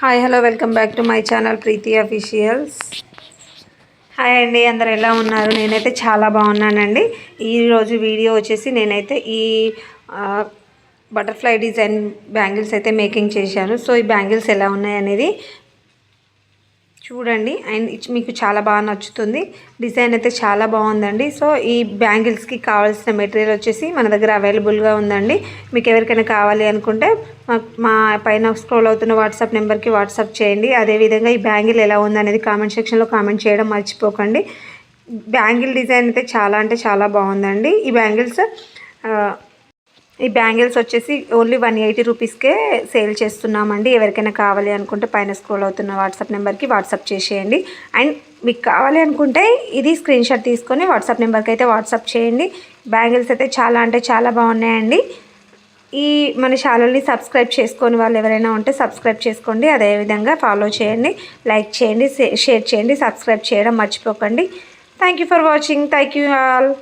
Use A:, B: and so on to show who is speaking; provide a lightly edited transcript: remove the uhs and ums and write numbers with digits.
A: Hi hello welcome back to my channel Preethi officials. Hi అండి, అందరు ఎలా ఉన్నారు? నేనైతే చాలా బాగున్నానండి. ఈరోజు వీడియో వచ్చేసి నేనైతే ఈ బటర్ఫ్లై డిజైన్ బ్యాంగిల్స్ అయితే మేకింగ్ చేశాను. సో ఈ బ్యాంగిల్స్ ఎలా ఉన్నాయి అనేది చూడండి అండ్ మీకు చాలా బాగా నచ్చుతుంది. డిజైన్ అయితే చాలా బాగుందండి. సో ఈ బ్యాంగిల్స్కి కావాల్సిన మెటీరియల్ వచ్చేసి మన దగ్గర అవైలబుల్గా ఉందండి. మీకు ఎవరికైనా కావాలి అనుకుంటే మా పైన స్క్రోల్ అవుతున్న వాట్సాప్ నెంబర్కి వాట్సాప్ చేయండి. అదేవిధంగా ఈ బ్యాంగిల్ ఎలా ఉందనేది కామెంట్ సెక్షన్లో కామెంట్ చేయడం మర్చిపోకండి. బ్యాంగిల్ డిజైన్ అయితే చాలా అంటే చాలా బాగుందండి. ఈ బ్యాంగిల్స్ వచ్చేసి ఓన్లీ 180 రూపీస్కే సేల్ చేస్తున్నామండి. ఎవరికైనా కావాలి అనుకుంటే పైన స్క్రోల్ అవుతున్న వాట్సాప్ నెంబర్కి వాట్సాప్ చేసేయండి. అండ్ మీకు కావాలి అనుకుంటే ఇది స్క్రీన్ షాట్ తీసుకొని వాట్సాప్ నెంబర్కి అయితే వాట్సాప్ చేయండి. బ్యాంగిల్స్ అయితే చాలా అంటే చాలా బాగున్నాయండి. ఈ మన ఛానల్ని సబ్స్క్రైబ్ చేసుకొని వాళ్ళు ఎవరైనా ఉంటే సబ్స్క్రైబ్ చేసుకోండి. అదేవిధంగా ఫాలో చేయండి, లైక్ చేయండి, షేర్ చేయండి, సబ్స్క్రైబ్ చేయడం మర్చిపోకండి. Thank you for watching. Thank you all.